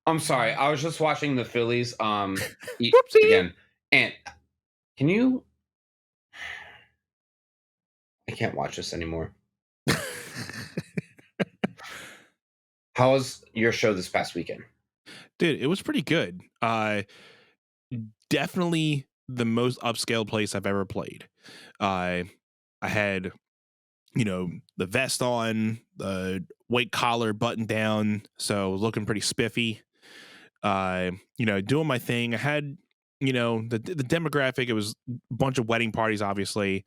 I'm sorry. I was just watching the Phillies Whoopsie. again. And can you I can't watch this anymore. How was your show this past weekend? Dude, it was pretty good. Definitely the most upscale place I've ever played. I had, the vest on, the white collar button down, so looking pretty spiffy. Doing my thing. I had, the demographic. It was a bunch of wedding parties, obviously,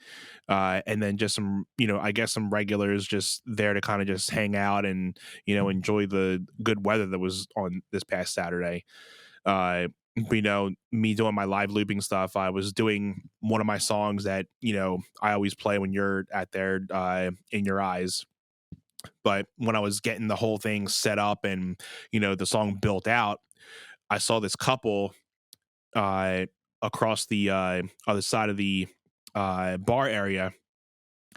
and then just some, I guess some regulars just there to kind of just hang out and enjoy the good weather that was on this past Saturday. Me doing my live looping stuff. I was doing one of my songs that I always play when you're at there, in your eyes. But when I was getting the whole thing set up and the song built out, I saw this couple uh, across the other side of the bar area,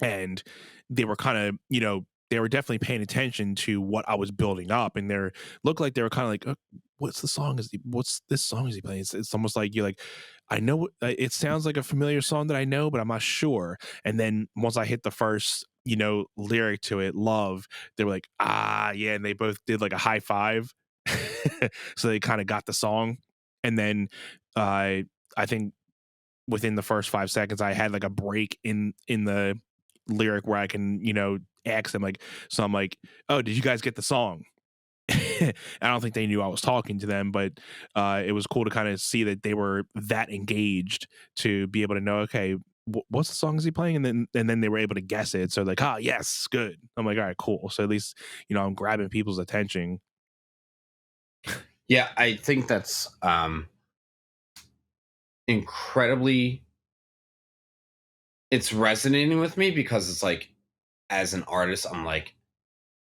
and they were kind of, they were definitely paying attention to what I was building up, and they looked like they were kind of like, "What's the song? What's this song is he playing?" It's almost like you're like, I know it sounds like a familiar song that I know, but I'm not sure. And then once I hit the first, lyric to it, "Love," they were like, "Ah, yeah," and they both did like a high five, so they kind of got the song. And then I think within the first 5 seconds, I had like a break in the lyric where I can, ask them like, so I'm like, "Oh, did you guys get the song?" I don't think they knew I was talking to them, but it was cool to kind of see that they were that engaged to be able to know, okay, what's the song is he playing? And then they were able to guess it. So like, yes, good. I'm like, all right, cool. So at least I'm grabbing people's attention. Yeah, I think that's incredibly it's resonating with me because it's like as an artist, I'm like,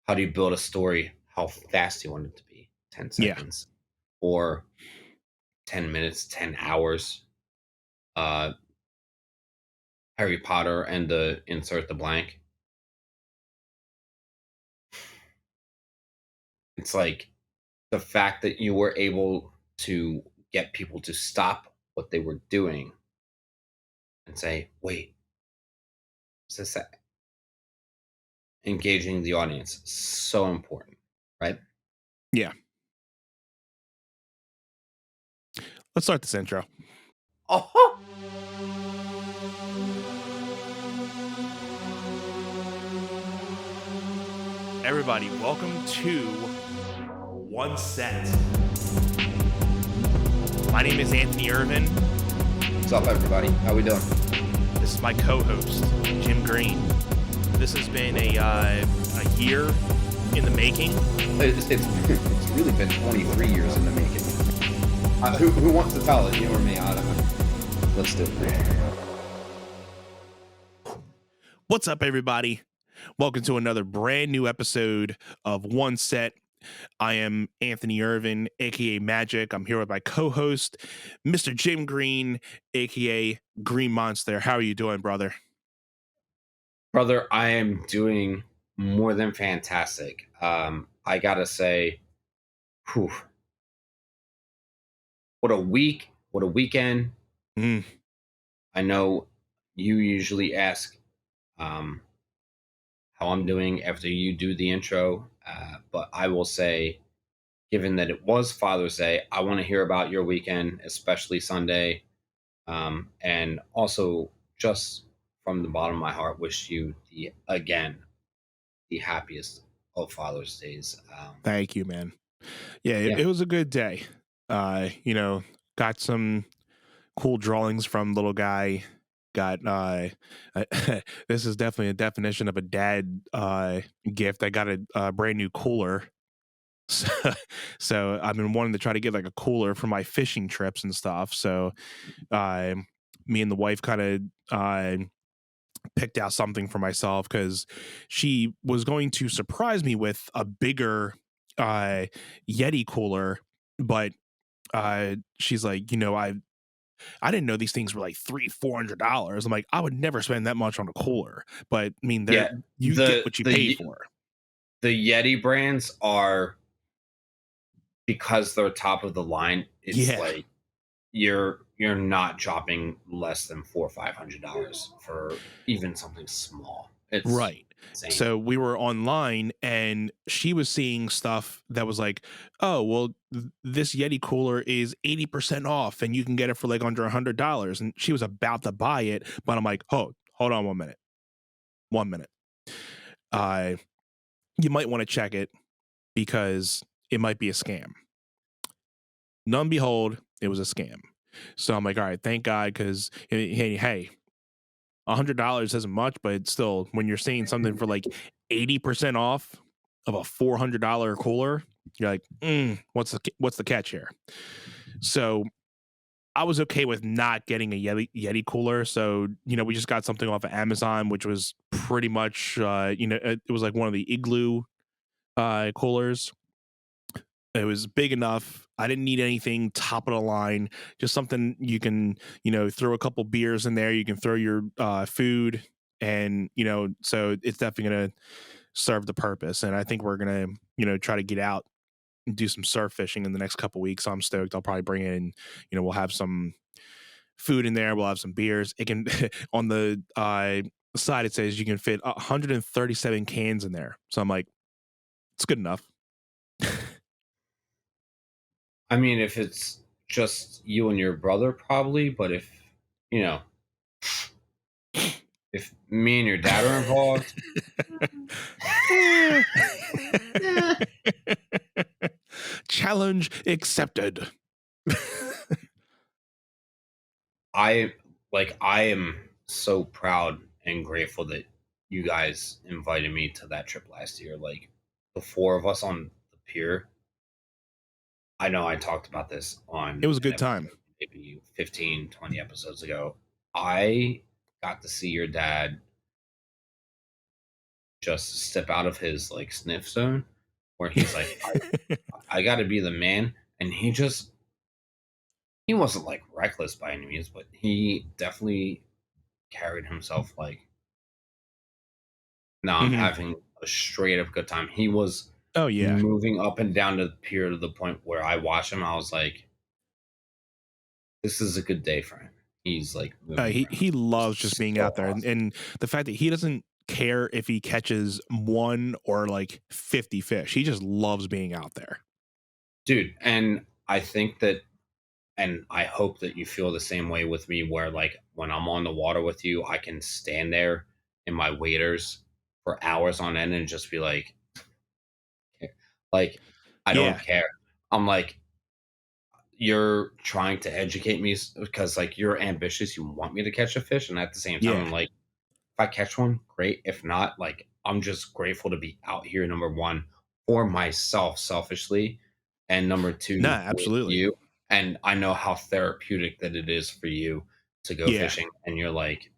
how do you build a story? How fast do you want it to be? 10 Yeah, seconds or 10 minutes, 10 hours. Uh Harry Potter and the insert the blank. It's like the fact that you were able to get people to stop what they were doing and say, wait, is this engaging the audience? So important, right? yeah. Let's start this intro. Oh, Everybody, welcome to One Set. My name is Anthony Irvin. what's up, everybody? How we doing? This is my co-host, Jim Green. This has been a year in the making. It's really been 23 years in the making. Who wants to tell it? You or me? I don't know. Let's do it. What's up, everybody? Welcome to another brand new episode of One Set. I am Anthony Irvin, aka Magic. I'm here with my co-host, Mr. Jim Green, aka Green Monster. How are you doing, brother? Brother, I am doing more than fantastic. I gotta say, whew, what a week, what a weekend. Mm, I know you usually ask um, how I'm doing after you do the intro, but I will say, given that it was Father's Day, I want to hear about your weekend, especially Sunday, and also just from the bottom of my heart, wish you the happiest of Father's Days. thank you, man. Yeah, it, Yeah, it was a good day. Got some cool drawings from little guy. Got this is definitely a definition of a dad gift. I got a brand new cooler. So, so I've been wanting to try to get like a cooler for my fishing trips and stuff. So uh, me and the wife kind of picked out something for myself because she was going to surprise me with a bigger uh, Yeti cooler, but she's like, I didn't know these things were like $300-$400. I'm like, I would never spend that much on a cooler, but I mean, yeah. you get what you pay for. The Yeti brands are because they're top of the line, it's Yeah. like you're not dropping less than $400 or $500 for even something small. It's Right. insane. So we were online and she was seeing stuff that was like, oh, well, this Yeti cooler is 80% off and you can get it for like under $100. And she was about to buy it, but I'm like, oh, hold on 1 minute. 1 minute. Uh, you might want to check it because it might be a scam. None behold, it was a scam. So I'm like, all right, thank God, because hey, $100 isn't much, but it's still, when you're seeing something for like 80% off of a $400 cooler, you're like, what's the catch here? So I was okay with not getting a Yeti cooler. So, we just got something off of Amazon, which was pretty much, it was like one of the Igloo coolers. It was big enough. I didn't need anything top of the line, just something you can, throw a couple beers in there. You can throw your food, and, so it's definitely going to serve the purpose. And I think we're going to, try to get out and do some surf fishing in the next couple weeks. So I'm stoked. I'll probably bring in, we'll have some food in there. We'll have some beers. It can, on the side, it says you can fit 137 cans in there. So I'm like, it's good enough. I mean, if it's just you and your brother, probably, but you know, if me and your dad are involved, Eh. eh, Challenge accepted. I am so proud and grateful that you guys invited me to that trip last year. Like the four of us on the pier. I know I talked about this It on was a an good time. episode maybe 15, 20 episodes ago. I got to see your dad just step out of his like sniff zone where he's like, I got to be the man. And he wasn't like reckless by any means, but he definitely carried himself like, no, I'm Mhm. having a straight up good time. He was Oh yeah. moving up and down the pier to the point where I watched him. I was like, this is a good day for him. He's like moving around He loves just being so out there, and, awesome. and the fact that he doesn't care if he catches one or like 50 fish. He just loves being out there. Dude, and I think that and I hope that you feel the same way with me where like when I'm on the water with you, I can stand there in my waders for hours on end and just be like I don't Yeah. care. I'm like you're trying to educate me because like you're ambitious, you want me to catch a fish, and at the same time Yeah. I'm like if I catch one, great. If not, like I'm just grateful to be out here number 1 for myself selfishly and number No, 2 with absolutely. you, and I know how therapeutic that it is for you to go Yeah. fishing, and you're like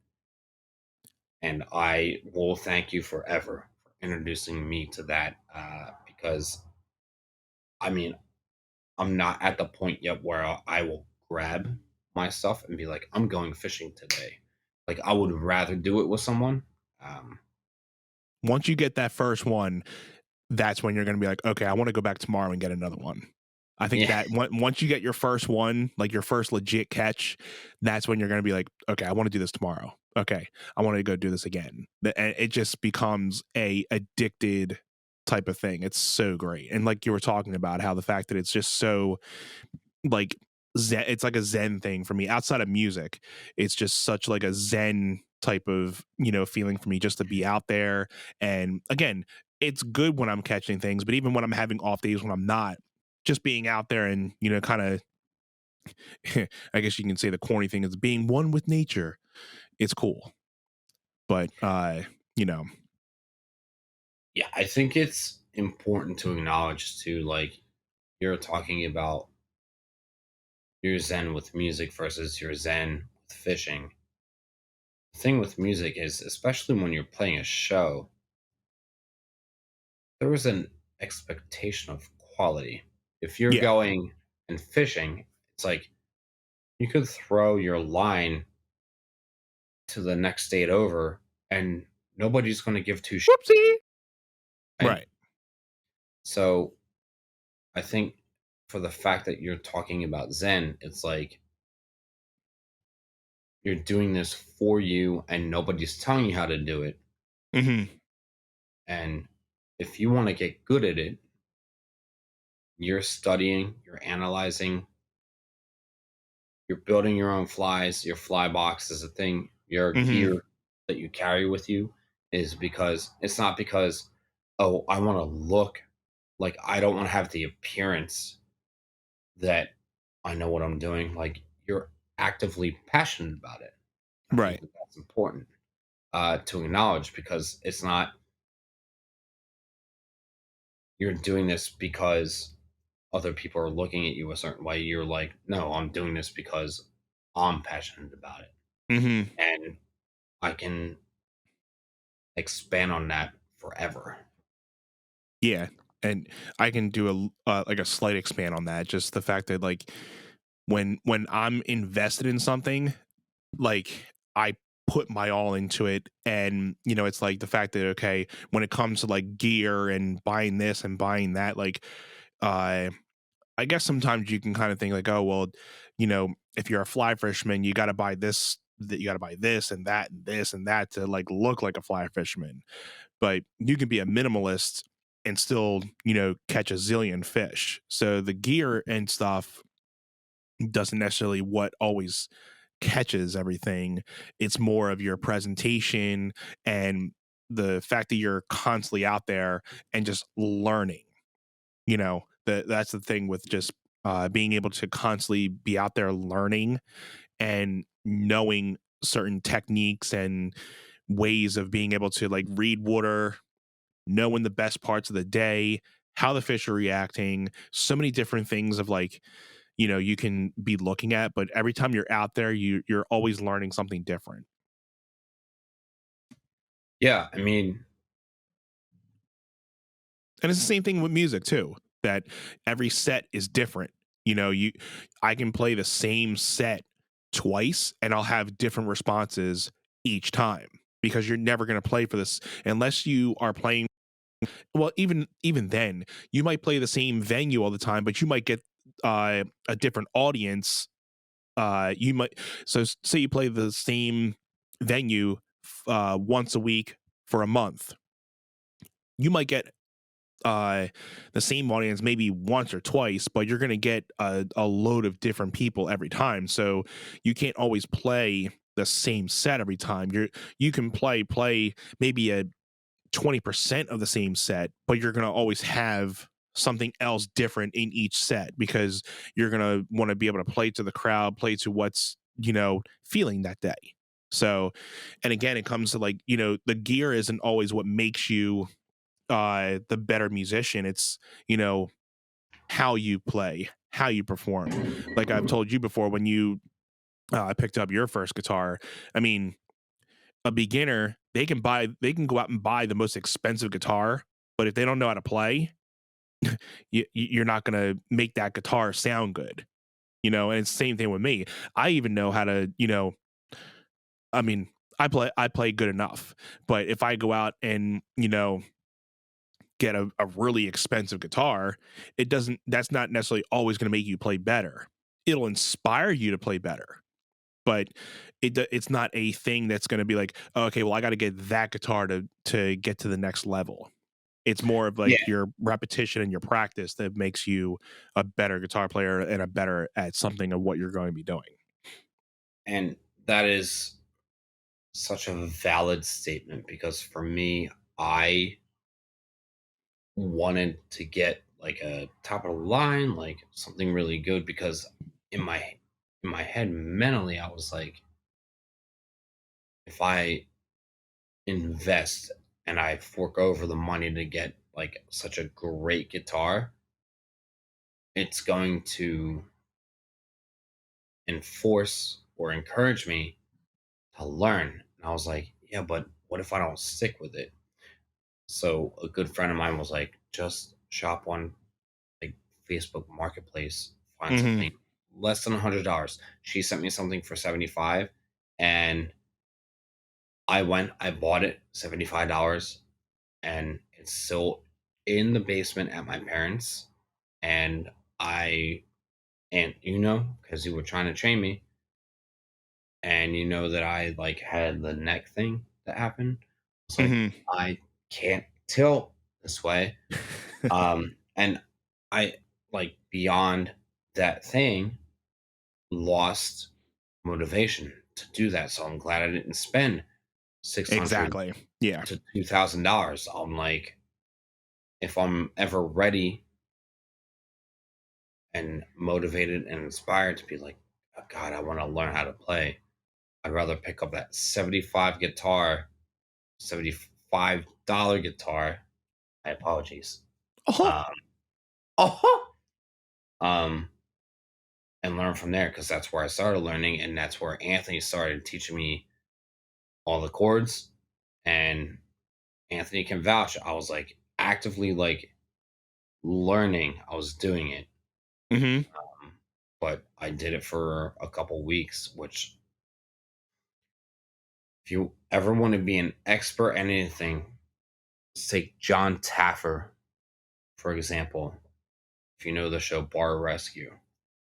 and I will thank you forever for introducing me to that, because, I mean, I'm not at the point yet where I will grab my stuff and be like, "I'm going fishing today." Like, I would rather do it with someone, um Once you get that first one, that's when you're going to be like, okay, I want to go back tomorrow and get another one. I think Yeah. that once you get your first one, like your first legit catch, that's when you're going to be like, okay, I want to do this tomorrow. Okay, I want to go do this again. And it just becomes a addicted type of thing. It's so great. And like you were talking about how the fact that it's just so like zen, it's like a zen thing for me outside of music. It's just such like a zen type of feeling for me just to be out there. And again, it's good when I'm catching things, but even when I'm having off days when I'm not, just being out there and kind of I guess you can say the corny thing is being one with nature. It's cool. But you know Yeah, I think it's important to acknowledge too, like you're talking about your zen with music versus your zen with fishing. The thing with music is, especially when you're playing a show, there is an expectation of quality. If you're yeah. going and fishing, it's like you could throw your line to the next state over and nobody's going to give two shits, Whoopsie. right? Right. So I think for the fact that you're talking about Zen, it's like you're doing this for you and nobody's telling you how to do it. Hmm. And if you want to get good at it, you're studying, you're analyzing, you're building your own flies. Your fly box is a thing. Your Hmm. gear that you carry with you is because it's not because, oh, I want to look like I don't want to have the appearance that I know what I'm doing. Like you're actively passionate about it. I think Right. that that's important to acknowledge because it's not you're doing this because other people are looking at you a certain way. You're like, no, I'm doing this because I'm passionate about it. Hmm. And I can expand on that forever. Yeah, and I can do like a slight expand on that. Just the fact that like when I'm invested in something, like I put my all into it, and it's like the fact that okay, when it comes to like gear and buying this and buying that, like uh I guess sometimes you can kind of think like, oh well, if you're a fly fisherman, you got to buy this, that you got to buy this and that and this and that to like look like a fly fisherman. But you can be a minimalist and still, catch a zillion fish. So the gear and stuff doesn't necessarily what always catches everything. It's more of your presentation and the fact that you're constantly out there and just learning. That's the thing with just being able to constantly be out there learning and knowing certain techniques and ways of being able to like read water, knowing the best parts of the day, how the fish are reacting, so many different things of like, you can be looking at, but every time you're out there, you're always learning something different. Yeah, I mean, And it's the same thing with music too, that every set is different. You I can play the same set twice and I'll have different responses each time because you're never going to play for this unless you are playing. Well, even then, you might play the same venue all the time, but you might get a different audience. You might say you play the same venue once a week for a month. You might get uh the same audience maybe once or twice, but you're going to get a load of different people every time. So you can't always play the same set every time. You can play maybe a 20% of the same set, but you're going to always have something else different in each set because you're going to want to be able to play to the crowd, play to what's, feeling that day. So, and again, it comes to like, the gear isn't always what makes you the better musician. It's, how you play, how you perform. Like I've told you before, when you picked up your first guitar, I mean, a beginner, they can go out and buy the most expensive guitar, but if they don't know how to play, you're not going to make that guitar sound good. And it's the same thing with me. I even know how to, I mean, I play good enough, but if I go out and, get a really expensive guitar, that's not necessarily always going to make you play better. It'll inspire you to play better, but it's not a thing that's going to be like, oh, okay, well, I got to get that guitar to get to the next level. It's more of yeah, like your repetition and your practice that makes you a better guitar player and a better at something of what you're going to be doing. and that is such a valid statement because for me, I wanted to get like a top of the line, like something really good because in my in my head mentally I was like if I invest and I fork over the money to get like such a great guitar, it's going to enforce or encourage me to learn. And I was like, yeah, but what if I don't stick with it? So a good friend of mine was like, just shop on like Facebook Marketplace, find Hmm. something less than $100. She sent me something for 75 and I bought it $75 and it's still in the basement at my parents. And and because you were trying to train me, and that I like had the neck thing that happened. It's like Hmm. I can't tilt this way. And I like beyond that thing lost motivation to do that. So I'm glad I didn't spend 600 Exactly. Yeah. to $2,000. I'm like, if I'm ever ready and motivated and inspired to be like, oh, God, I want to learn how to play, I'd rather pick up that 75 guitar, $75 guitar. My apologies. Oh. Um, oh, um, and learn from there because that's where I started learning, and that's where Anthony started teaching me all the chords. And Anthony can vouch. I was like actively like learning. I was doing it, Hmm. but I did it for a couple weeks. Which, if you ever want to be an expert at anything, take John Taffer for example. If you know the show Bar Rescue,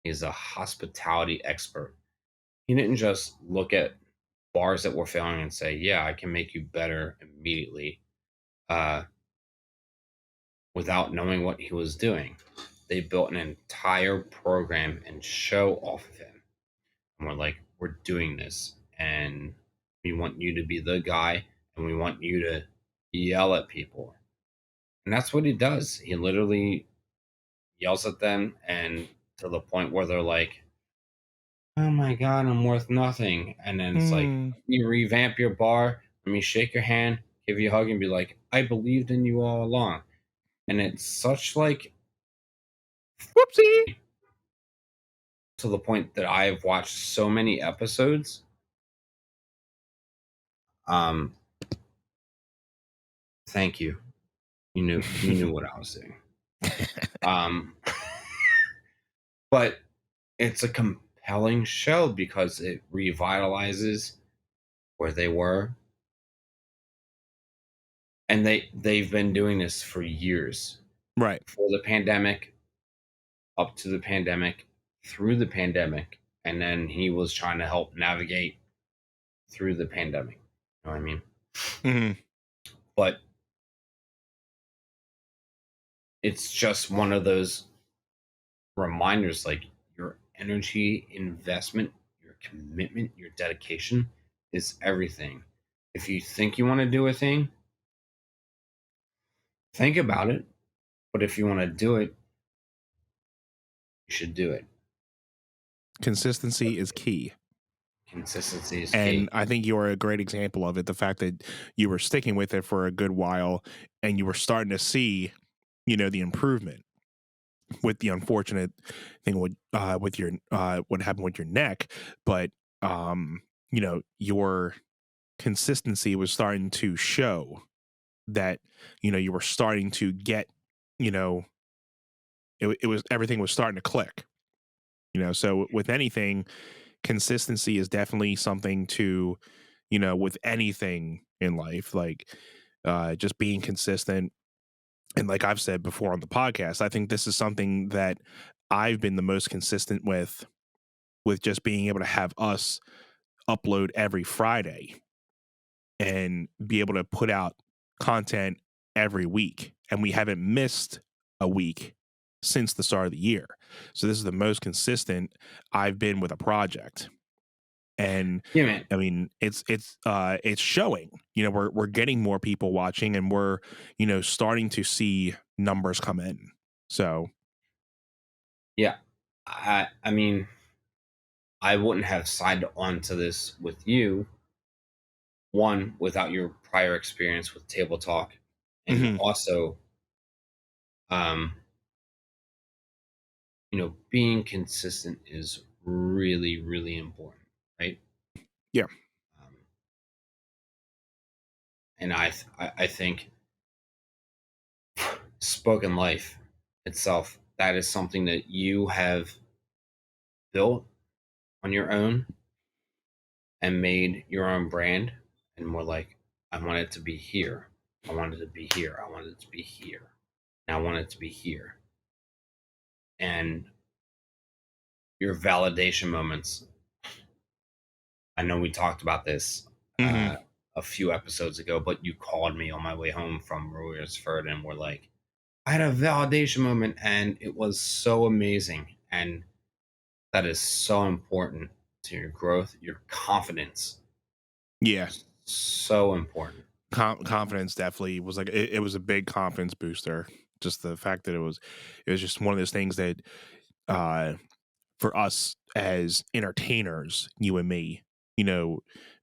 he's a hospitality expert. He didn't just look at bars that were failing and say, "Yeah, I can make you better immediately," uh, without knowing what he was doing. They built an entire program and show off of him. And we're like, "We're doing this, and we want you to be the guy, and we want you to yell at people." And that's what he does. He literally yells at them, and to the point where they're like, "Oh my god, I'm worth nothing." And then it's like, Mm. you revamp your bar, let me shake your hand, give you a hug, and be like, "I believed in you all along." And it's such like Whoopsie. to the point that I've watched so many episodes. Um, Thank you. You knew what I was doing. Um, but it's a compelling show because it revitalizes where they were, and they've been doing this for years. Right. Before the pandemic, up to the pandemic, through the pandemic, and then he was trying to help navigate through the pandemic. You know what I mean? Hmm. But it's just one of those reminders like your energy investment, your commitment, your dedication is everything. If you think you want to do a thing, think about it. But if you want to do it, you should do it. Consistency is key. Consistency is And key. I think you're a great example of it. The fact that you were sticking with it for a good while and you were starting to see, the improvement. With the unfortunate thing with your what happened with your neck, but your consistency was starting to show that you were starting to get you know it was everything was starting to click. So with anything, consistency is definitely something to with anything in life, like just being consistent. And like I've said before on the podcast, I think this is something that I've been the most consistent with just being able to have us upload every Friday and be able to put out content every week. And we haven't missed a week since the start of the year. So this is the most consistent I've been with a project. And Yeah, man. I mean, it's showing. We're getting more people watching, and we're starting to see numbers come in. So Yeah. I mean, I wouldn't have signed on to this with you, one, without your prior experience with table talk, and mhm, also, um, being consistent is really, really important, right? yeah, Um, and I think spoken life itself, that is something that you have built on your own and made your own brand, and more like, I want it to be here. I want it to be here. I want it to be here. And I want it to be here. and your validation moments. I know we talked about this Mm-hmm. a few episodes ago, but you called me on my way home from Royersford and were like, I had a validation moment and it was so amazing. And that is so important to your growth, your confidence. Yeah. So important. Confidence definitely was like it was a big confidence booster. Just the fact that it was just one of those things that uh for us as entertainers, you and me, you know,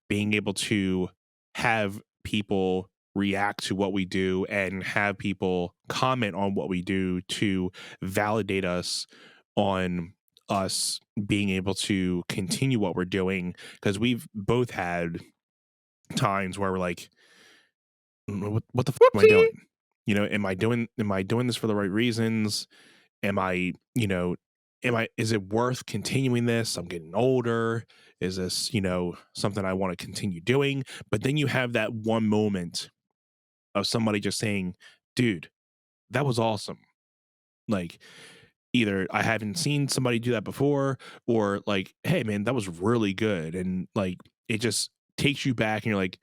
being able to have people react to what we do and have people comment on what we do to validate us on us being able to continue what we're doing, because we've both had times where we're like, what the am I Whoopsie. doing? Am I doing this for the right reasons? Am I, is it worth continuing this? I'm getting older. Is this, something I want to continue doing? But then you have that one moment of somebody just saying, dude, that was awesome. Like, either I haven't seen somebody do that before, or like, hey man, that was really good. And like it just takes you back and you're like,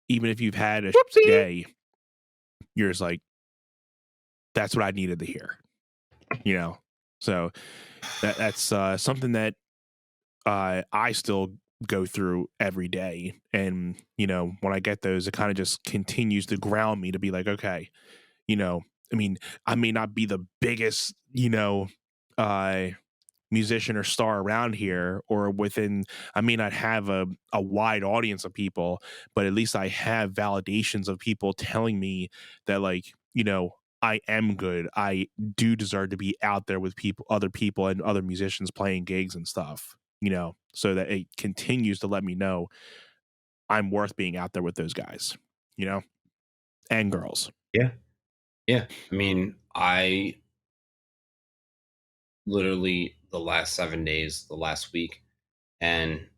even if you've had a Whoopsie. day, you're just like, that's what I needed to hear, you know? So that's something that I still go through every day. And, when I get those, it kind of just continues to ground me to be like, okay, you know, I mean, I may not be the biggest, uh, musician or star around here or within, I may not have a wide audience of people, but at least I have validations of people telling me that, like, I am good. I do deserve to be out there with people and other musicians playing gigs and stuff, so that it continues to let me know I'm worth being out there with those guys, you know, and girls. Yeah. Yeah. I mean, I literally the last 7 days, the last week, and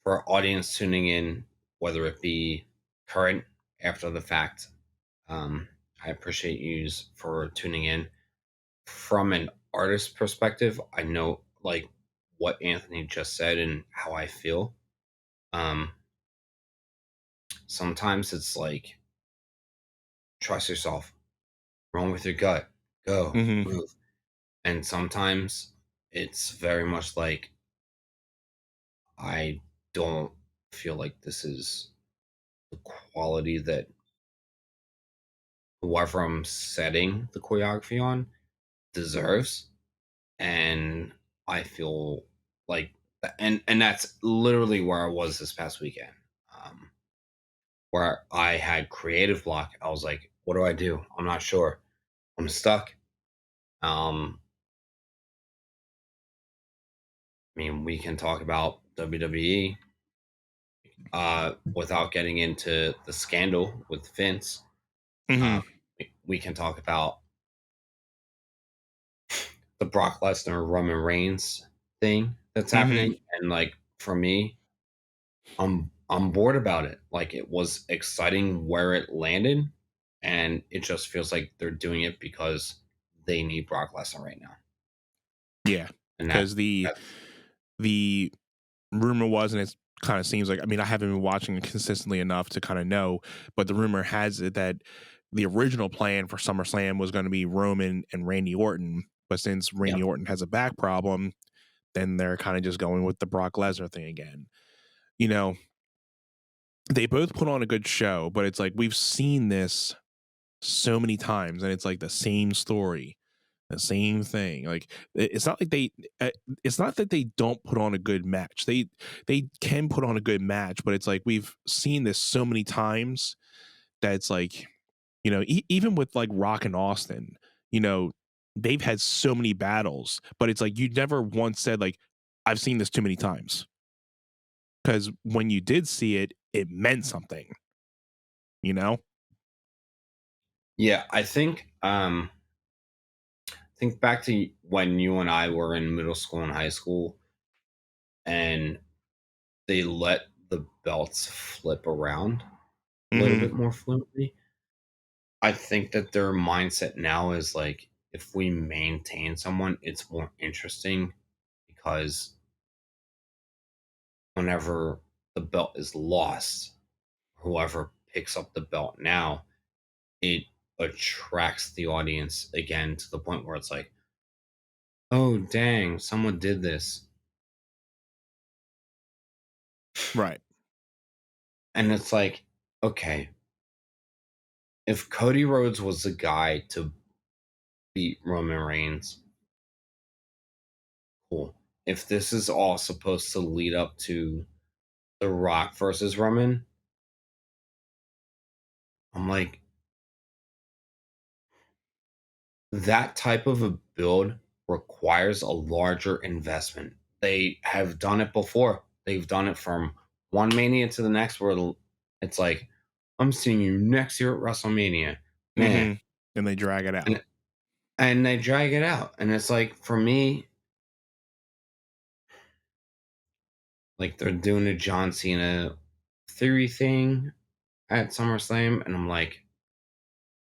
for our audience tuning in, whether it be current, after the fact, I appreciate you for tuning in. From an artist perspective, I know like what Anthony just said and how I feel. Um, Sometimes it's like trust yourself, run with your gut, go Hmm. move. And sometimes it's very much like I don't feel like this is the quality that whoever I'm setting the choreography on deserves. And I feel like and that's literally where I was this past weekend. Um, where I had creative block. I was like, what do I do? I'm not sure. I'm stuck. I mean, we can talk about WWE without getting into the scandal with Vince. Hmm. Uh, we can talk about the Brock Lesnar Roman Reigns thing that's Hmm. happening, and like for me, I'm bored about it. Like it was exciting where it landed, and it just feels like they're doing it because they need Brock Lesnar right now, Yeah. and Because that's the rumor was, and it kind of seems like, I mean, I haven't been watching it consistently enough to kind of know, but the rumor has it that the original plan for SummerSlam was going to be Roman and Randy Orton, but since yeah, Randy Orton has a back problem, then they're kind of just going with the Brock Lesnar thing again. You know, they both put on a good show, but it's like we've seen this so many times, and it's like the same story, the same thing. Like it's not like uh, it's not that they don't put on a good match. They can put on a good match, but it's like we've seen this so many times that it's like, even with like Rock and Austin, you know, they've had so many battles, but it's like you never once said like, I've seen this too many times, because when you did see it, it meant something, you know. yeah. Think back to when you and I were in middle school and high school, and they let the belts flip around a little Hmm. bit more fluently. I think that their mindset now is like if we maintain someone, it's more interesting because whenever the belt is lost, whoever picks up the belt now, it attracts the audience again to the point where it's like, oh, dang, someone did this. Right. And it's like, okay, if Cody Rhodes was the guy to beat Roman Reigns, cool. If this is all supposed to lead up to The Rock versus Roman, I'm like, that type of a build requires a larger investment. They have done it before. They've done it from one mania to the next where it's like, I'm seeing you next year at WrestleMania. Man. And they drag it out. And they drag it out. And it's like, for me, like they're doing a John Cena theory thing at SummerSlam. And I'm like,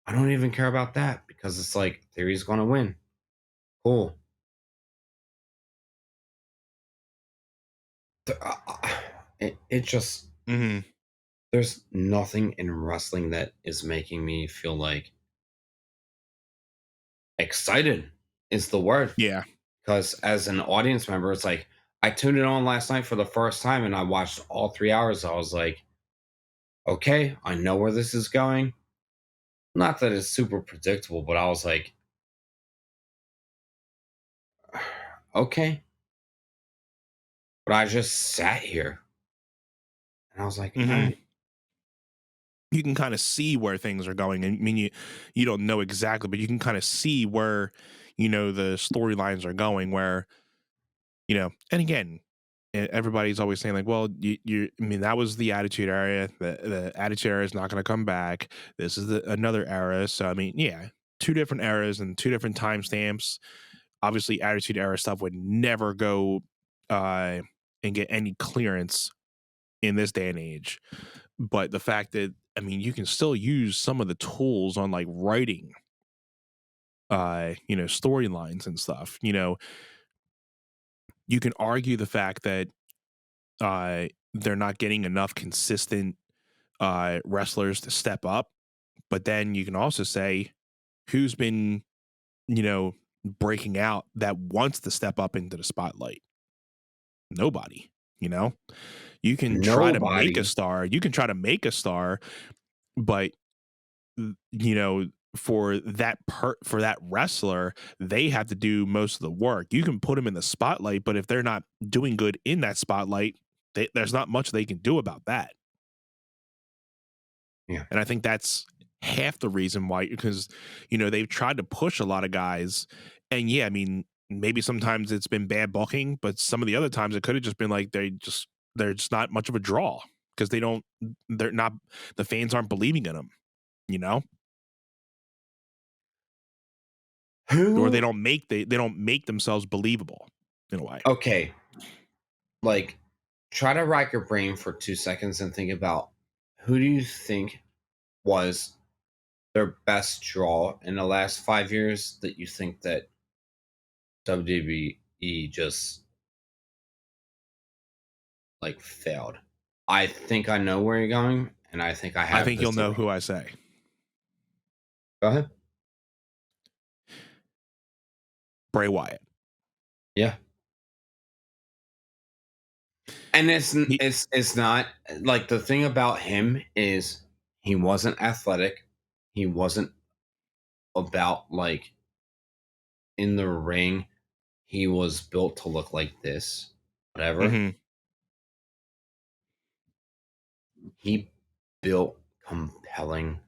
I don't even care about that because it's like, Theory's going to win. Cool. It just, there's nothing in wrestling that is making me feel like excited is the word. Yeah. Because as an audience member, it's like, I tuned it on last night for the first time and I watched all 3 hours. I was like, okay, I know where this is going. Not that it's super predictable, but I was like, okay. But I just sat here and I was like, all right. You can kind of see where things are going. I mean, you don't know exactly, but you can kind of see where, the storylines are going, where, and again, everybody's always saying like, well, I mean, that was the Attitude Era. The Attitude Era is not going to come back. This is another era. So, I mean, yeah, two different eras and two different timestamps. Obviously, Attitude Era stuff would never go and get any clearance in this day and age. But the fact that, I mean, you can still use some of the tools on like writing, storylines and stuff. You can argue the fact that they're not getting enough consistent wrestlers to step up, but then you can also say who's been, breaking out that wants to step up into the spotlight. Nobody. You can try to make a Nobody. star. You can try to make a star, but for that wrestler, they have to do most of the work. You can put them in the spotlight, but if they're not doing good in that spotlight, there's not much they can do about that. Yeah. And I think that's half the reason why, because they've tried to push a lot of guys, and yeah, I mean, maybe sometimes it's been bad booking, but some of the other times it could have just been like they're just not much of a draw because the fans aren't believing in them, or they Who? don't make themselves believable in a way. Okay. Like, try to rack your brain for 2 seconds and think about who do you think was their best draw in the last 5 years that you think that WWE just like failed. I think I know where you're going, and I think I I have think the you'll know theory. who I say. Go ahead. Bray Wyatt. Yeah. And He, it's not like the thing about him is he wasn't athletic. He wasn't about like in the ring. He was built to look like this. Whatever. He built compelling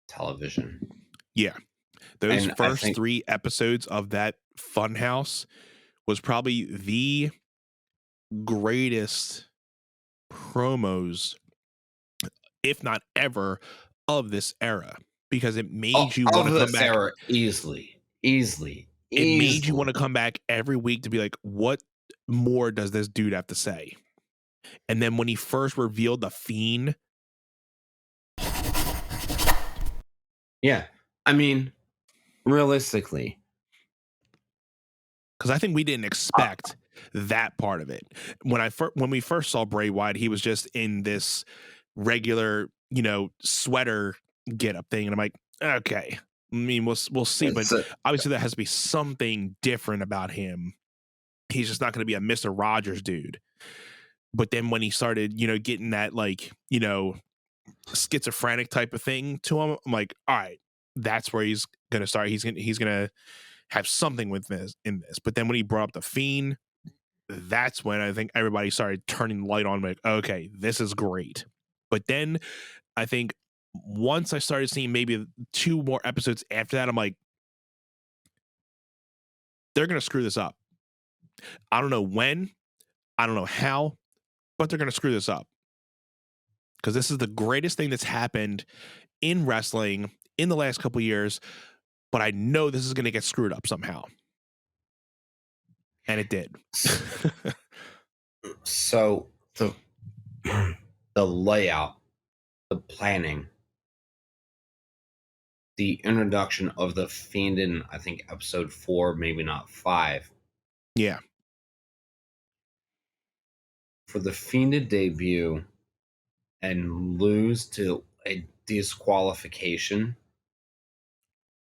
television. Yeah. Those And I first think 3 episodes of that Funhouse was probably the greatest promos, if not ever, of this era, because it made you want of to come this back. era easily. It made you want to come back every week to be like, what more does this dude have to say? And then when he first revealed the Fiend, Yeah. I mean, realistically, because I think we didn't expect that part of it. When we first saw Bray Wyatt, he was just in this regular, sweater get up thing, and I'm like, okay. I mean, we'll see, but It's a, obviously there has to be something different about him. He's just not going to be a Mister Rogers dude. But then when he started, getting that schizophrenic type of thing to him, I'm like, all right, that's where he's gonna start. He's gonna have something with this in this. But then when he brought up the Fiend, that's when I think everybody started turning the light on, like, okay, this is great. But then I think once I started seeing maybe 2 more episodes after that, I'm like, they're gonna screw this up. I don't know when, I don't know how, but they're gonna screw this up. Because this is the greatest thing that's happened in wrestling in the last couple of years, but I know this is going to get screwed up somehow. And it did. so the layout, the planning, the introduction of the Fiend in, I think, episode 4, maybe not 5. Yeah. For the Fiend to debut and lose to a disqualification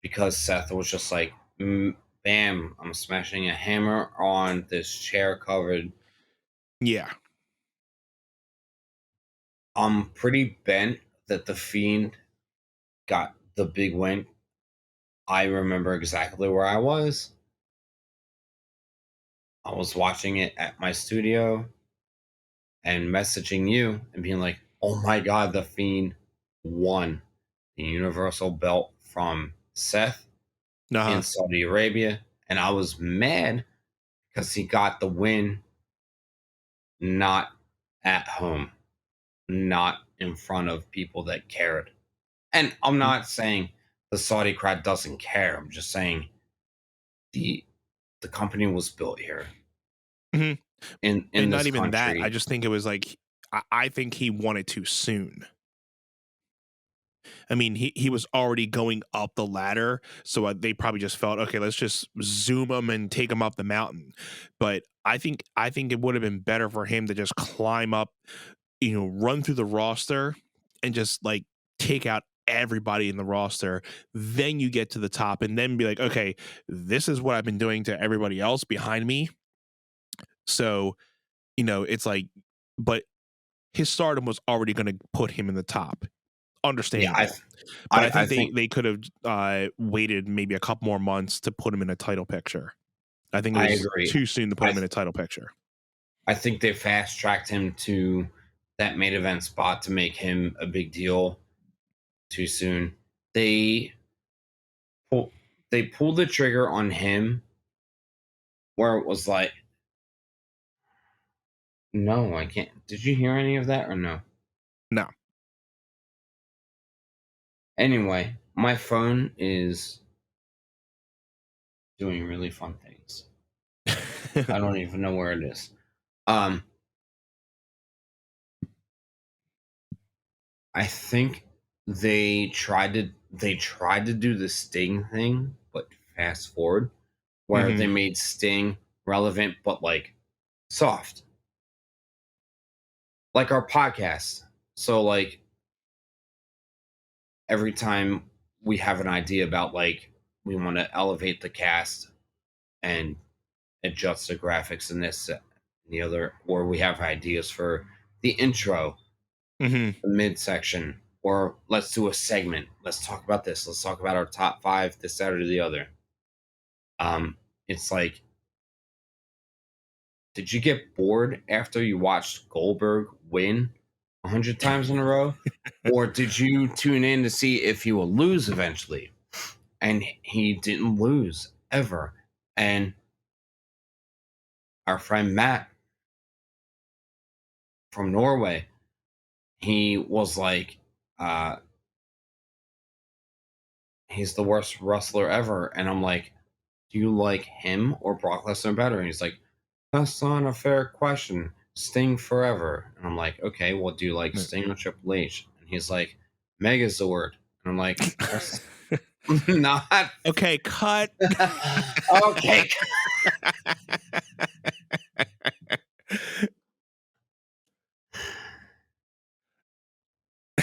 because Seth was just like, bam, I'm smashing a hammer on this chair covered. Yeah. I'm pretty bent that the Fiend got the big win. I remember exactly where I was. I was watching it at my studio and messaging you and being like, oh my God, the Fiend won the Universal belt from Seth in Saudi Arabia. And I was mad because he got the win not at home, not in front of people that cared. And I'm not saying the Saudi crowd doesn't care. I'm just saying the company was built here. Mm-hmm. In and this not even country. that. I just think it was like, I think he won it too soon. I mean, he was already going up the ladder, so they probably just felt, okay, let's just zoom him and take him up the mountain. But I think it would have been better for him to just climb up, run through the roster and just like take out everybody in the roster. Then you get to the top and then be like, okay, this is what I've been doing to everybody else behind me. So, it's like, but his stardom was already going to put him in the top. Understandable. Yeah, but I think they could have waited maybe a couple more months to put him in a title picture. I think it was too soon to put him in a title picture. I think they fast tracked him to that main event spot to make him a big deal too soon. They pulled the trigger on him where it was like, no, I can't. Did you hear any of that or no? No. Anyway, my phone is doing really fun things. I don't even know where it is. I think they tried to do the Sting thing, but fast forward, where they made Sting relevant, but like soft, like our podcast. So like every time we have an idea about like we want to elevate the cast and adjust the graphics and this and the other, or we have ideas for the intro, the midsection, or let's do a segment. Let's talk about this. Let's talk about our top 5, this, that, or the other. It's like, did you get bored after you watched Goldberg win 100 times in a row? Or did you tune in to see if he will lose eventually? And he didn't lose ever. And our friend Matt from Norway, he was like, he's the worst wrestler ever. And I'm like, do you like him or Brock Lesnar better? And he's like, that's not a fair question. Sting forever. And I'm like, okay, well, do you like Sting or Triple H? And he's like, Megazord. And I'm like, that's not. Okay, cut. Okay.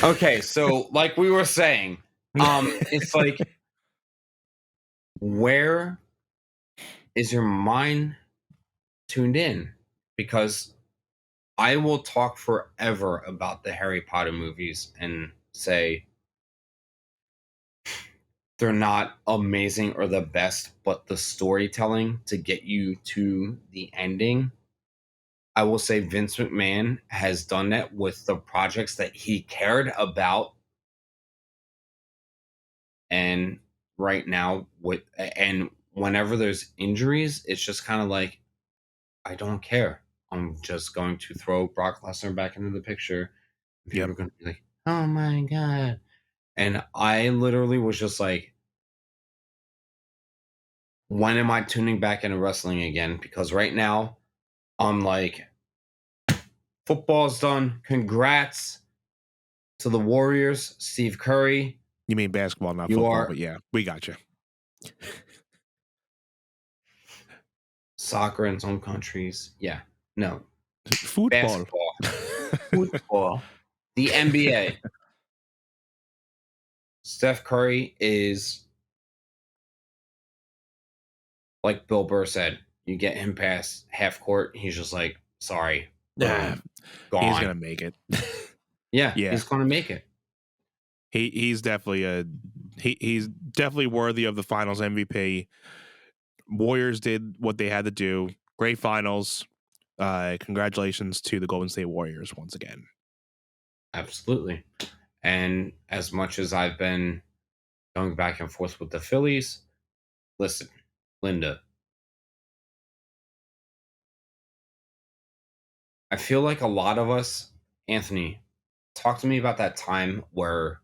Okay, so like we were saying, it's like, where is your mind tuned in? Because I will talk forever about the Harry Potter movies and say they're not amazing or the best, but the storytelling to get you to the ending, I will say Vince McMahon has done that with the projects that he cared about. And right now, and whenever there's injuries, it's just kind of like, I don't care. I'm just going to throw Brock Lesnar back into the picture. And people Yep. are going to be like, oh my God. And I literally was just like, when am I tuning back into wrestling again? Because right now, I'm like, football's done. Congrats to the Warriors, Steve Curry. You mean basketball, not You football, are but yeah, we got you. soccer in some countries. Yeah. No. Football. Basketball. Football. The NBA. Steph Curry is, like Bill Burr said, you get him past half court, he's just like, sorry, Nah, boom, he's gonna gone. make it. Yeah, Yeah, he's gonna make it. he's definitely he's definitely worthy of the Finals MVP. Warriors did what they had to do. Great finals. Congratulations to the Golden State Warriors once again. Absolutely. And as much as I've been going back and forth with the Phillies, listen, Linda, I feel like a lot of us, Anthony, talk to me about that time where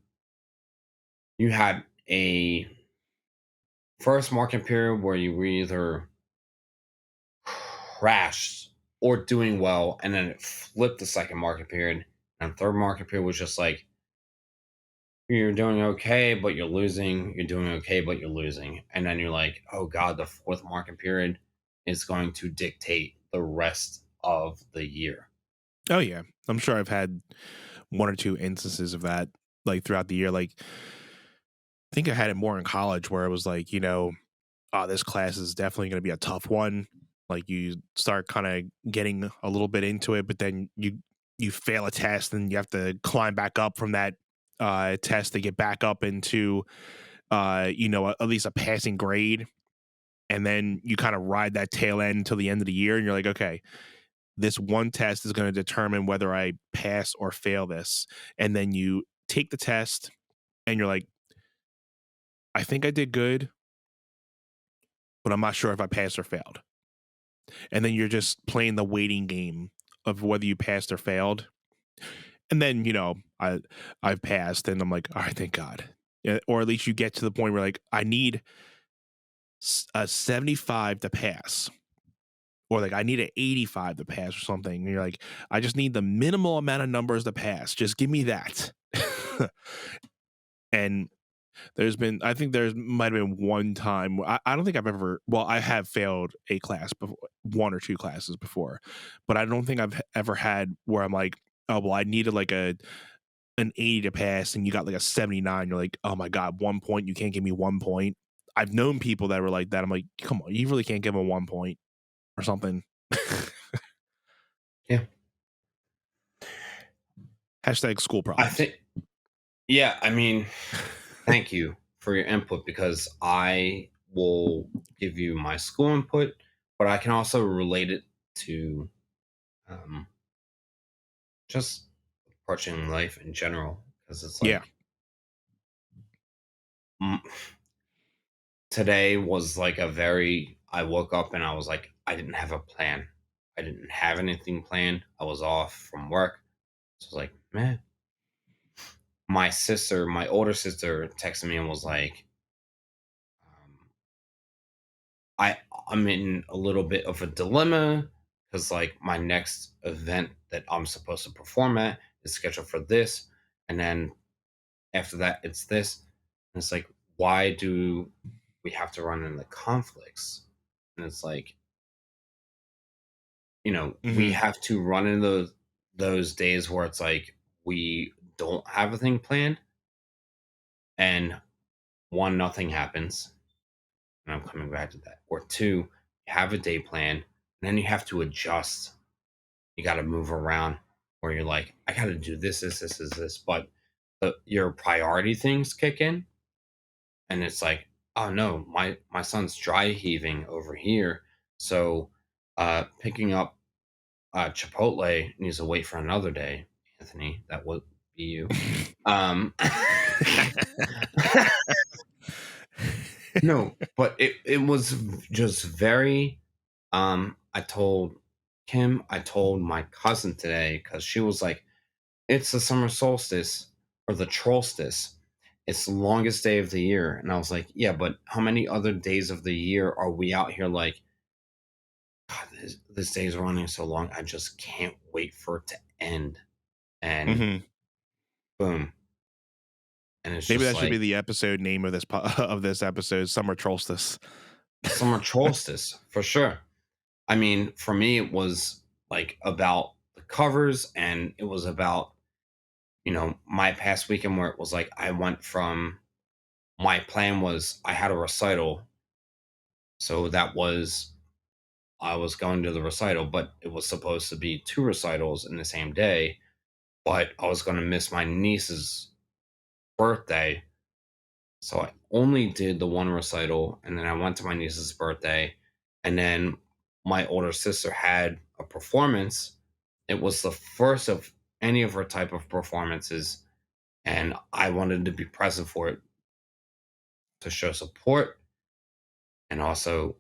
you had a first market period where you were either crashed or doing well, and then it flipped the second market period, and third market period was just like, you're doing okay, but you're losing. You're doing okay, but you're losing. And then you're like, oh God, the fourth market period is going to dictate the rest of the year. Oh yeah, I'm sure I've had one or two instances of that like throughout the year. Like I think I had it more in college where it was like, oh, this class is definitely going to be a tough one. Like you start kind of getting a little bit into it, but then you fail a test and you have to climb back up from that test to get back up into at least a passing grade. And then you kind of ride that tail end until the end of the year, and you're like, okay, this one test is going to determine whether I pass or fail this. And then you take the test, and you're like, I think I did good, but I'm not sure if I passed or failed. And then you're just playing the waiting game of whether you passed or failed. And then, I've passed and I'm like, all right, thank God. Yeah, or at least you get to the point where like, I need a 75 to pass. Or like, I need an 85 to pass or something. And you're like, I just need the minimal amount of numbers to pass. Just give me that. And I think there's might have been one time, I don't think I have failed a class before, one or two classes before, but I don't think I've ever had where I'm like, oh, well, I needed like an 80 to pass and you got like a 79. You're like, oh my God, 1 point. You can't give me 1 point. I've known people that were like that. I'm like, come on, you really can't give them 1 point or something. Yeah. Hashtag school I problems. think, yeah, I mean, thank you for your input, because I will give you my school input, but I can also relate it to um, just approaching life in general. Because it's Yeah. like, mm, today was like I woke up and I was like, I didn't have a plan. I didn't have anything planned. I was off from work. So I was like, man. My older sister, texted me and was like, um, I'm in a little bit of a dilemma because like my next event that I'm supposed to perform at is scheduled for this, and then after that it's this. And it's like, why do we have to run into conflicts? And it's like, we Hmm. have to run into those days where it's like we don't have a thing planned, and one, nothing happens, and I'm coming back to that. Or two, you have a day plan, and then you have to adjust. You got to move around, where you're like, I got to do this, but your priority things kick in, and it's like, oh no, my son's dry heaving over here, so picking up Chipotle needs to wait for another day. Anthony, that would be you. Um, no, but it was just very. I told Kim, I told my cousin today because she was like, "It's the summer solstice or the trollstice. It's the longest day of the year," and I was like, "Yeah, but how many other days of the year are we out here like?" God, this day is running so long. I just can't wait for it to end. And Hmm. boom. And it's Maybe just that should be like the episode name of of this episode, Summer Trollstice. summer solstice for sure. I mean, for me, it was like about the covers, and it was about, my past weekend where it was like I went from my plan was I had a recital. So that was, I was going to the recital, but it was supposed to be two recitals in the same day. But I was going to miss my niece's birthday. So I only did the one recital, and then I went to my niece's birthday, and then my older sister had a performance. It was the first of any of her type of performances, and I wanted to be present for it to show support, and also,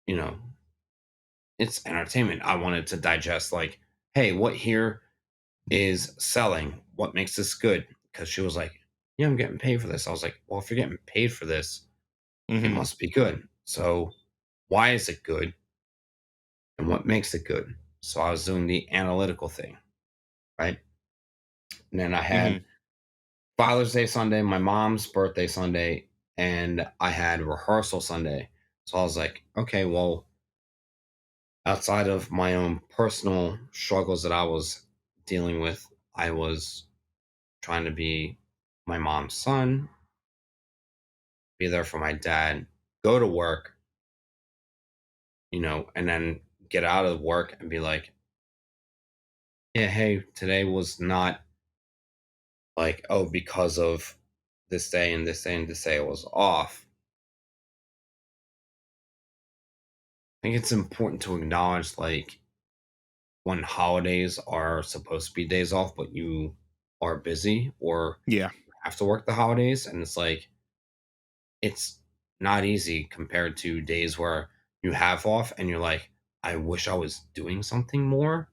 you know, it's entertainment. I wanted to digest like, hey, what here is selling? What makes this good? Because she was like, yeah, I'm getting paid for this. I was like, well, if you're getting paid for this, it Hmm. must be good. So why is it good and what makes it good? So I was doing the analytical thing, right? And then I Hmm. had Father's Day Sunday, my mom's birthday Sunday, and I had rehearsal Sunday. So I was like, okay, well, outside of my own personal struggles that I was dealing with, I was trying to be my mom's son, be there for my dad, go to work, and then get out of work and be like, yeah, hey, today was not like, oh, because of this day and this day and this day, it was off. I think it's important to acknowledge like when holidays are supposed to be days off, but you are busy or Yeah. have to work the holidays. And it's like, it's not easy compared to days where you have off and you're like, I wish I was doing something more.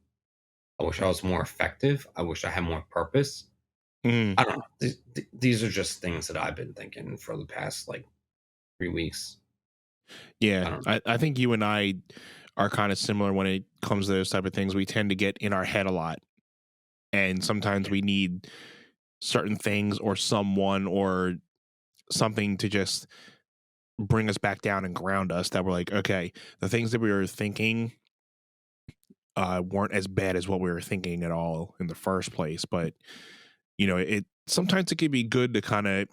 I wish I was more effective. I wish I had more purpose. Hmm. I don't know. These are just things that I've been thinking for the past like 3 weeks. Yeah. I don't know. I think you and I are kind of similar when it comes to those type of things. We tend to get in our head a lot. And sometimes we need certain things or someone or something to just bring us back down and ground us that we're like, okay, the things that we were thinking weren't as bad as what we were thinking at all in the first place. But, it sometimes it can be good to kind of,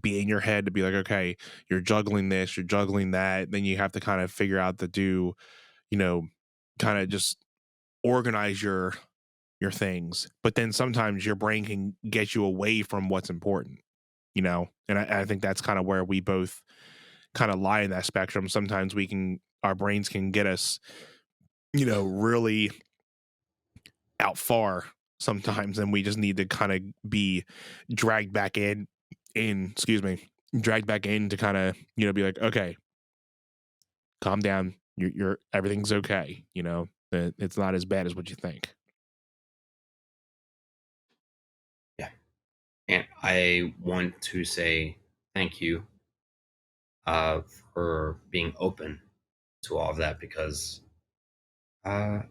be in your head to be like, okay, you're juggling this, you're juggling that. Then you have to kind of figure out to do, you know, kind of just organize your things. But then sometimes your brain can get you away from what's important, and I think that's kind of where we both kind of lie in that spectrum. Sometimes our brains can get us, really out far sometimes, and we just need to kind of be dragged back excuse me, dragged back in to kind of, be like, okay, calm down. You're everything's okay. It's not as bad as what you think. Yeah. And I want to say thank you uh, for being open to all of that because, uh,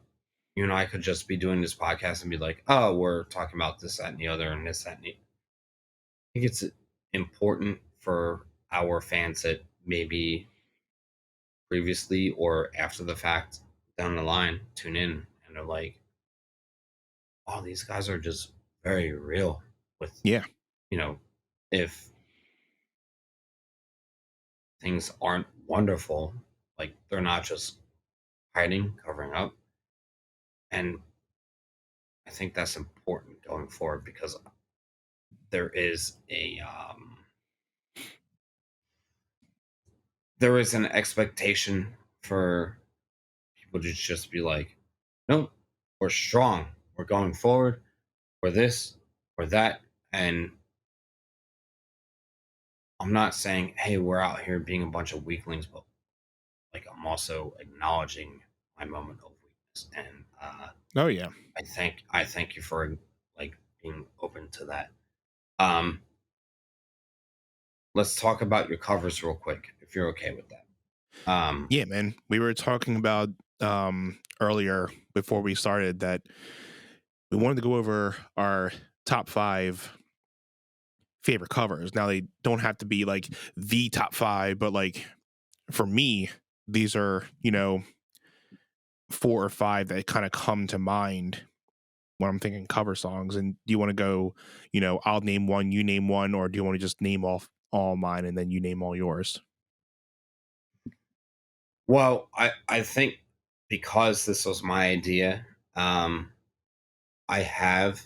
I could just be doing this podcast and be like, oh, we're talking about this, that, and the other, and this, that, and the. I think it's important for our fans that maybe previously or after the fact down the line tune in and they're like, "Oh, these guys are just very real with, Yeah. you know, if things aren't wonderful, like they're not just hiding, covering up." And I think that's important going forward because there is there is an expectation for people to just be like, "Nope, we're strong. We're going forward. We're this, we're that." And I'm not saying, "Hey, we're out here being a bunch of weaklings," but like I'm also acknowledging my moment of weakness. And Oh yeah. I thank you for like being open to that. Um, let's talk about your covers real quick, if you're okay with that. Um, Yeah, man. We were talking about earlier before we started that we wanted to go over our top 5 favorite covers. Now they don't have to be like the top 5, but like for me, these are, 4 or 5 that kind of come to mind when I'm thinking cover songs. And do you want to go, I'll name one, you name one, or do you want to just name off all mine and then you name all yours? well, I think because this was my idea, um, I have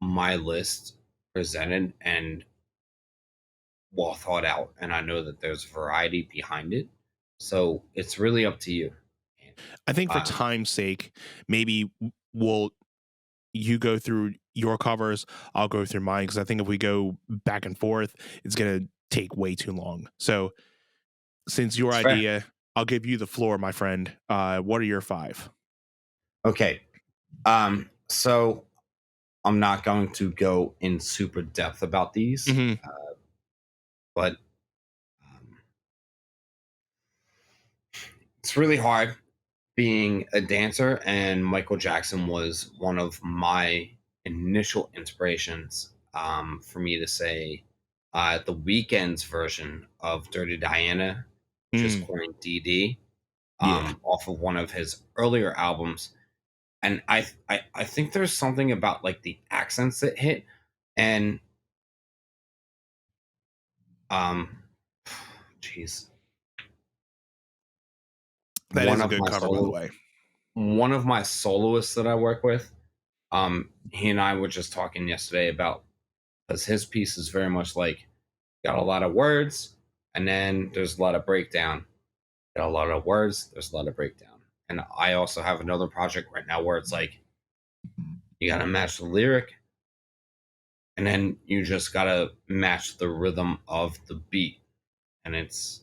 my list presented and well thought out, and I know that there's variety behind it. So it's really up to you. I think for Um, time's sake, maybe we'll you go through your covers, I'll go through mine because I think if we go back and forth, it's gonna take way too long. So since your it's fair. idea, I'll give you the floor, my friend. What are your 5? Okay. So I'm not going to go in super depth about these, Mm-hmm. but um, it's really hard being a dancer, and Michael Jackson was one of my initial inspirations for me to say the Weeknd's version of Dirty Diana, just Mm, coined DD, yeah, off of one of his earlier albums. And I think there's something about like the accents that hit, and um, jeez, that one is a of good my cover, by the solo way. one of my soloists that I work with, he and I were just talking yesterday about because his piece is very much like got a lot of words and then there's a lot of breakdown. Got a lot of words, there's a lot of breakdown. And I also have another project right now where it's like you gotta match the lyric and then you just gotta match the rhythm of the beat. And it's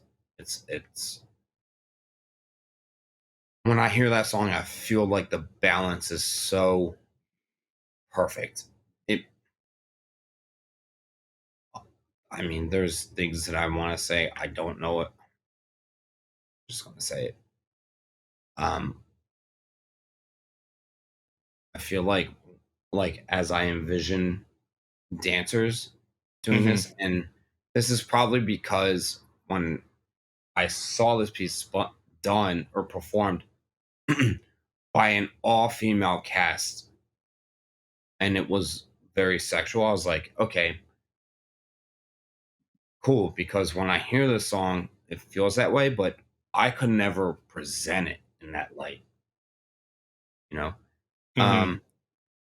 when I hear that song, I feel like the balance is so perfect. It I mean, there's things that I want to say. I don't know it. I'm just going to say it. Um, I feel like as I envision dancers doing Hmm. this, and this is probably because when I saw this piece done or performed by an all-female cast, and it was very sexual, I was like, okay, cool. Because when I hear this song, it feels that way, but I could never present it in that light, you know. Hmm. Um,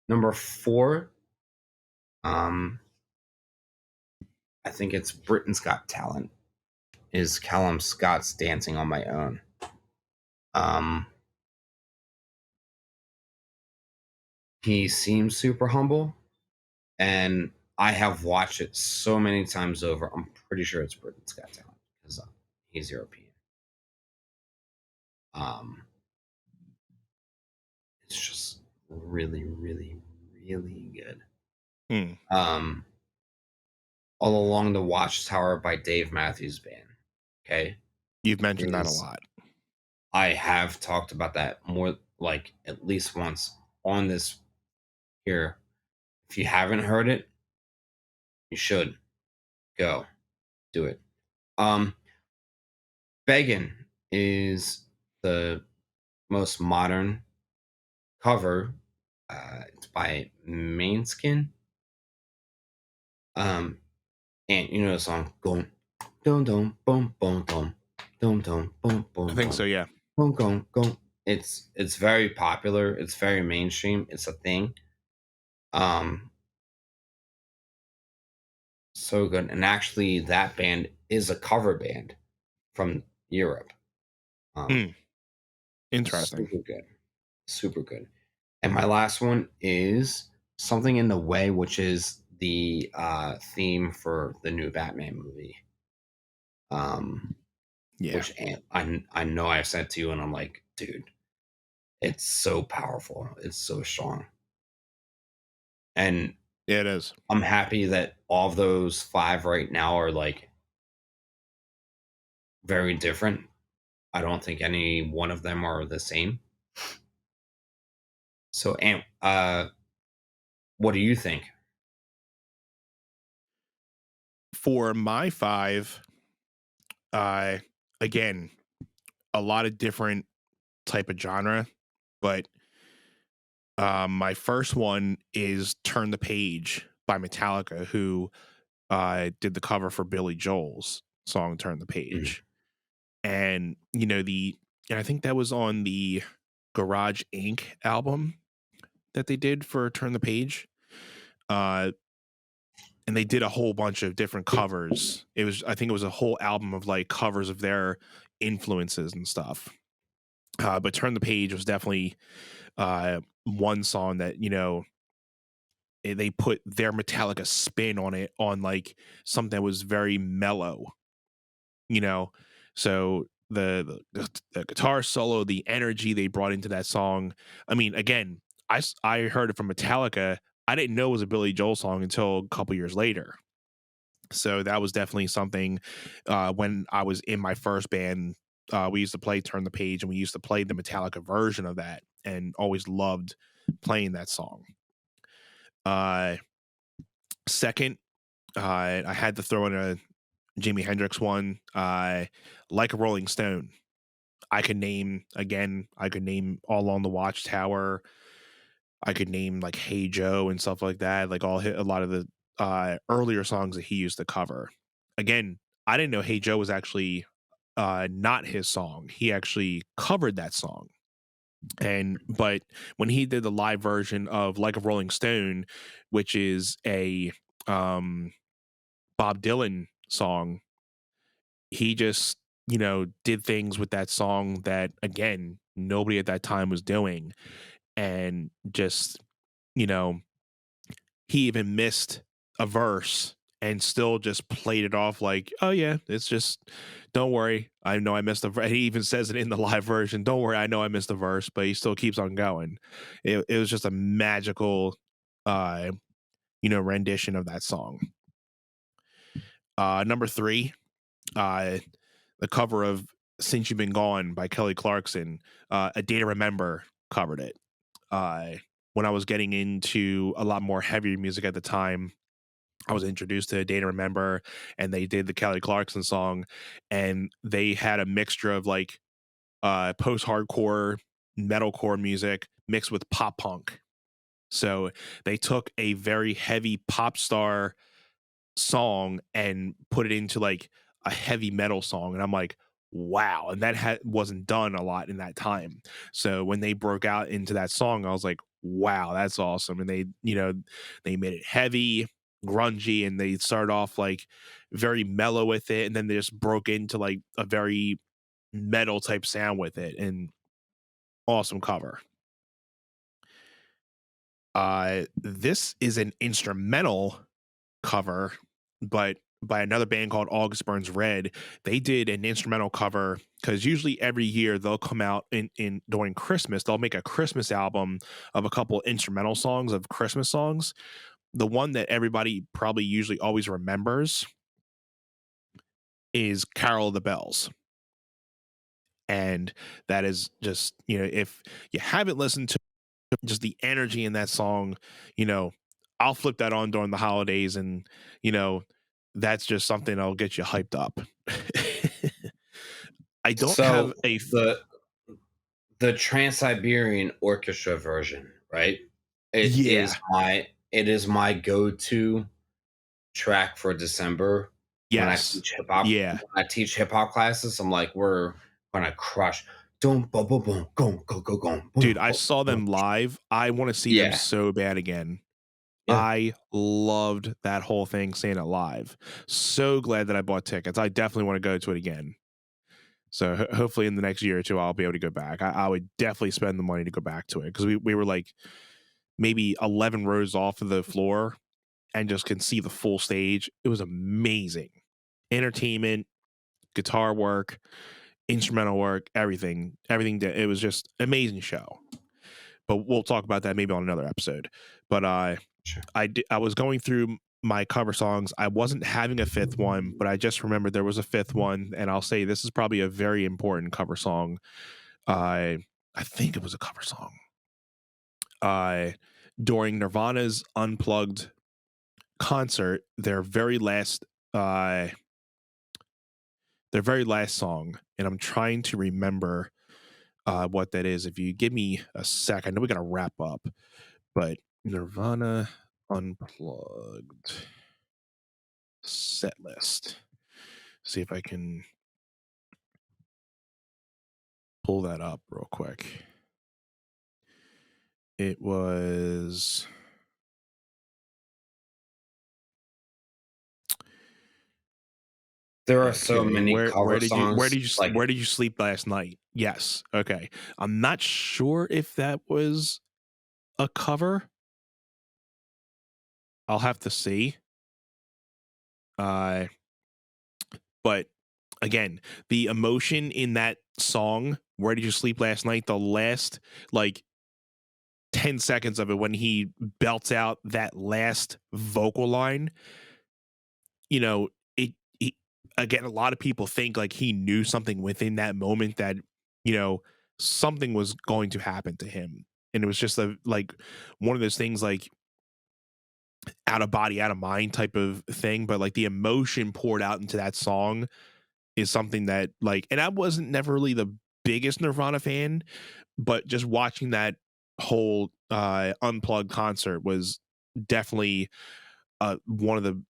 Number 4, um, I think it's Britain's Got Talent, is Callum Scott's Dancing on My Own. Um, he seems super humble, and I have watched it so many times over. I'm pretty sure it's Britain's Got Talent because he's European. Um, it's just really, really, really good. Mm. Um, All Along the Watchtower by Dave Matthews Band. Okay, You've mentioned that a is lot. I have talked about that more like at least once on this here. If you haven't heard it, you should go do it. Um, Beggin is the most modern cover. It's by Mainskin. Um, and you know the song "Going Dum Dum Bum Bum Dum Dum Dum Bum I Bum think so. Bum Yeah. Bum Gum Gum." It's very popular. It's very mainstream. It's a thing. Um, so good. And actually, that band is a cover band from Europe. Um, Mm, interesting. super good. Super good. And my last one is Something in the Way, which is the theme for the new Batman movie. Um, Yeah, which I know I sent to you, and I'm like, dude, it's so powerful. It's so strong. And it is. I'm happy that all of those five right now are like very different. I don't think any one of them are the same. So, and what do you think? For my five, uh, again, a lot of different type of genre, but my first one is "Turn the Page" by Metallica, who did the cover for Billy Joel's song "Turn the Mhm. Page." And and I think that was on the Garage Inc. album that they did for "Turn the Page." Uh, and they did a whole bunch of different covers. I think it was a whole album of like covers of their influences and stuff. But "Turn the Page" was definitely one song that they put their Metallica spin on it, on like something that was very mellow, you know. So the guitar solo, the energy they brought into that song. I mean, again, I heard it from Metallica. I didn't know it was a Billy Joel song until a couple years later. So that was definitely something. When I was in my first band, we used to play "Turn the Page," and we used to play the Metallica version of that, and always loved playing that song. Uh, Second, I had to throw in a Jimi Hendrix one. "Like a Rolling Stone." I could name "All Along the Watchtower." I could name like "Hey Joe" and stuff like that. Like all hit a lot of the earlier songs that he used to cover. Again, I didn't know "Hey Joe" was actually not his song. He actually covered that song. But when he did the live version of "Like a Rolling Stone," which is a um Bob Dylan song, he just, did things with that song that, again, nobody at that time was doing. And just, you know, he even missed a verse and still just played it off like, oh, yeah, it's just, don't worry. I know I missed a verse. He even says it in the live version. Don't worry. I know I missed a verse, but he still keeps on going. It was just a magical, uh, rendition of that song. Number three, uh, the cover of "Since You've Been Gone" by Kelly Clarkson. A Day to Remember covered it. Uh, when I was getting into a lot more heavier music at the time, I was introduced to A Day to Remember, and they did the Kelly Clarkson song, and they had a mixture of like post-hardcore, metalcore music mixed with pop punk. So they took a very heavy pop star song and put it into like a heavy metal song, and I'm like, wow. And that wasn't done a lot in that time. So when they broke out into that song, I was like, wow, that's awesome. And they made it heavy, grungy, and they started off like very mellow with it, and then they just broke into like a very metal type sound with it. And awesome cover. This is an instrumental cover, but by another band called August Burns Red. They did an instrumental cover because usually every year they'll come out in during Christmas. They'll make a Christmas album of a couple instrumental songs of Christmas songs. The one that everybody probably usually always remembers is "Carol of the Bells." And that is just, if you haven't listened to just the energy in that song, you know, I'll flip that on during the holidays, and you know, that's just something that'll get you hyped up. I don't have So a the the Trans-Siberian Orchestra version, right? Yeah. It is my go-to track for December when I Yes. teach hip hop. Yeah. When I teach hip hop classes, I'm like, we're gonna crush. Boom, boom, boom, boom, go, go, go, go, Dude, boom, I boom, saw boom. them live. I want to see them Yeah, so bad again. yeah. I loved that whole thing seeing it live. So glad that I bought tickets. I definitely want to go to it again. So hopefully in the next year or two, I'll be able to go back. I would definitely spend the money to go back to it because we were like maybe 11 rows off of the floor and just can see the full stage. It was amazing. Entertainment, guitar work, instrumental work, everything. Everything. It was just amazing show. But we'll talk about that maybe on another episode. But Sure. I was going through my cover songs. I wasn't having a fifth one, but I just remembered there was a fifth one, and I'll say this is probably a very important cover song. I think it was a cover song. During Nirvana's Unplugged concert, uh their very last song, and I'm trying to remember what that is. If you give me a sec, I know we gotta wrap up, but Nirvana Unplugged set list. See if I can pull that up real quick. It was There are so okay. many cover songs. Like Where did you sleep last night? Yes. Okay. I'm not sure if that was a cover. I'll have to see. Uh but again, the emotion in that song, Where Did You Sleep Last Night, the last like 10 seconds of it when he belts out that last vocal line, you know, it again, a lot of people think like he knew something within that moment that, you know, something was going to happen to him. And it was just a like one of those things like out of body, out of mind type of thing. But like the emotion poured out into that song is something that like, and I wasn't never really the biggest Nirvana fan, but just watching that whole unplugged concert was definitely one of the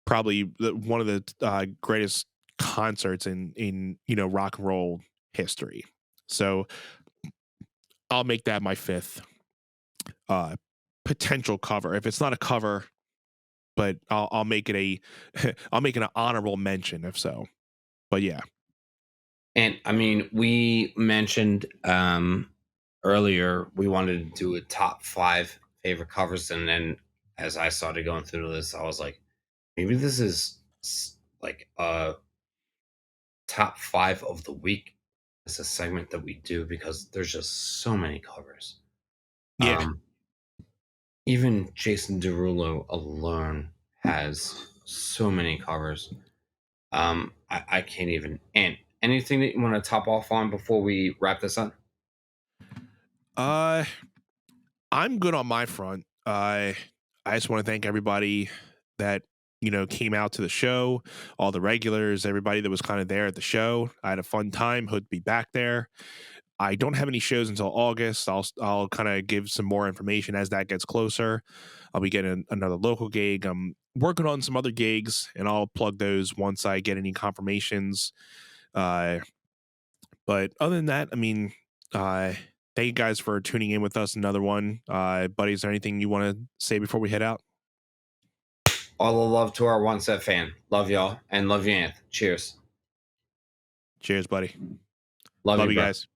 one of the greatest concerts in rock and roll history. So I'll make that my fifth uh, potential cover. If it's not a cover, but I'll make it I'll make it an honorable mention if so. But yeah, and I mean, we mentioned earlier we wanted to do a top 5 favorite covers, and then as I started going through the list, I was like, maybe this is like a top 5 of the week. It's a segment that we do because there's just so many covers. yeah. Um, Even Jason Derulo alone has so many covers. I can't even. And anything that you want to top off on before we wrap this up? Uh, I'm good on my front. I just want to thank everybody that came out to the show, all the regulars, everybody that was kind of there at the show. I had a fun time. Hope to be back there. I don't have any shows until August. I'll kind of give some more information as that gets closer. I'll be getting another local gig. I'm working on some other gigs, and I'll plug those once I get any confirmations. Uh, but other than that, I mean, thank you guys for tuning in with us. Another one, buddy. Is there anything you want to say before we head out? All the love to our one set fan. Love y'all and love you, Anth. Cheers. Cheers, buddy. Love Love you, you bro. guys.